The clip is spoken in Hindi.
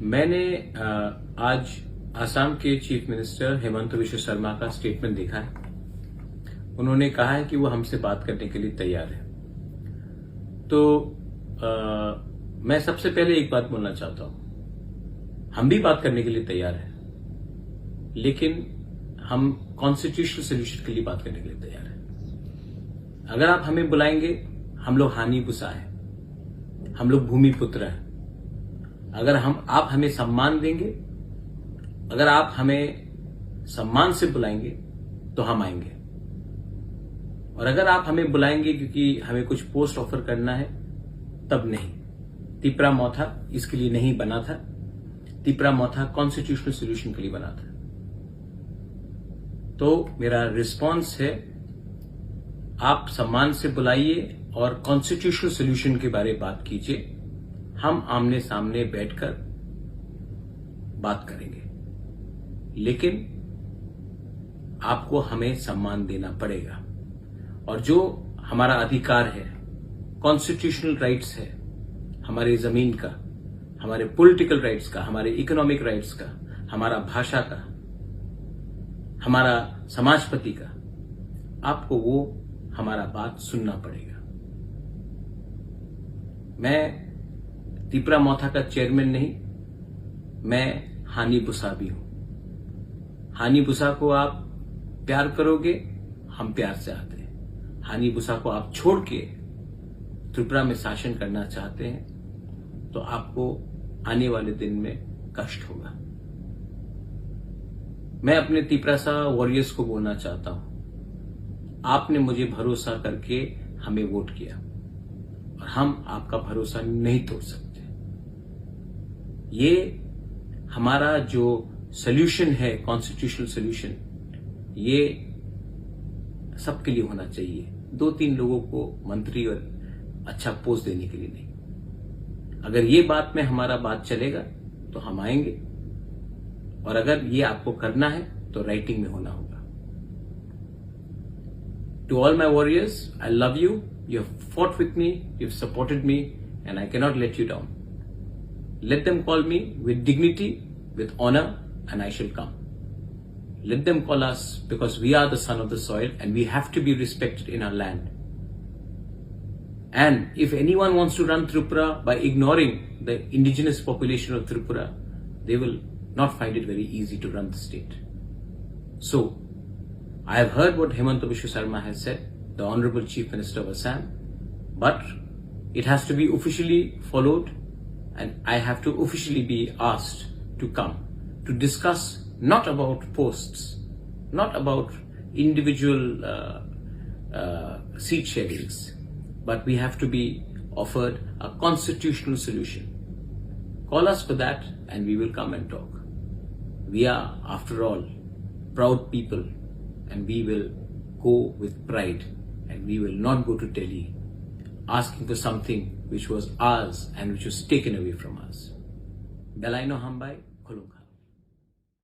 मैंने आज आसाम के चीफ मिनिस्टर हेमंत बिश्व शर्मा का स्टेटमेंट देखा है। उन्होंने कहा है कि वो हमसे बात करने के लिए तैयार है। तो मैं सबसे पहले एक बात बोलना चाहता हूं, हम भी बात करने के लिए तैयार हैं, लेकिन हम कॉन्स्टिट्यूशनल सोल्यूशन के लिए बात करने के लिए तैयार हैं। अगर आप हमें बुलाएंगे, हम लोग हानि बुसा है, हम लोग भूमिपुत्र हैं। अगर आप हमें सम्मान देंगे, अगर आप हमें सम्मान से बुलाएंगे तो हम आएंगे। और अगर आप हमें बुलाएंगे क्योंकि हमें कुछ पोस्ट ऑफर करना है, तब नहीं। तिपरा मौथा इसके लिए नहीं बना था। तिपरा मौथा कॉन्स्टिट्यूशनल सोल्यूशन के लिए बना था। तो मेरा रिस्पांस है, आप सम्मान से बुलाइए और कॉन्स्टिट्यूशनल सोल्यूशन के बारे में बात कीजिए। हम आमने सामने बैठकर बात करेंगे, लेकिन आपको हमें सम्मान देना पड़ेगा। और जो हमारा अधिकार है, कॉन्स्टिट्यूशनल राइट्स है, हमारी जमीन का, हमारे पॉलिटिकल राइट्स का, हमारे इकोनॉमिक राइट्स का, हमारा भाषा का, हमारा समाजपति का, आपको वो हमारा बात सुनना पड़ेगा। मैं तिपरा मौथा का चेयरमैन नहीं, मैं हानि बुसा भी हूं। हानि बुसा को आप प्यार करोगे, हम प्यार से आते हैं। हानि बुसा को आप छोड़ के त्रिपुरा में शासन करना चाहते हैं तो आपको आने वाले दिन में कष्ट होगा। मैं अपने तिपरासा वॉरियर्स को बोलना चाहता हूं, आपने मुझे भरोसा करके हमें वोट किया और हम आपका भरोसा नहीं तोड़ सकते। ये हमारा जो सोल्यूशन है, कॉन्स्टिट्यूशनल सोल्यूशन, ये सबके लिए होना चाहिए। 2-3 लोगों को मंत्री और अच्छा पोस्ट देने के लिए नहीं। अगर ये बात में हमारा बात चलेगा तो हम आएंगे, और अगर ये आपको करना है तो राइटिंग में होना होगा। To all my warriors, I love you. You have fought with me, you have supported me, and I cannot let you down. Let them call me with dignity, with honor, and I shall come. Let them call us because we are the son of the soil and we have to be respected in our land. And if anyone wants to run Tripura by ignoring the indigenous population of Tripura, they will not find it very easy to run the state. So, I have heard what Hemant Biswa Sarma has said, the Honorable Chief Minister of Assam, but it has to be officially followed, and I have to officially be asked to come to discuss not about posts, not about individual seat sharings, but we have to be offered a constitutional solution. Call us for that and we will come and talk. We are, after all, proud people, and we will go with pride. And we will not go to Delhi asking for something which was ours and which was taken away from us. Belaino Hambai, Kolunga.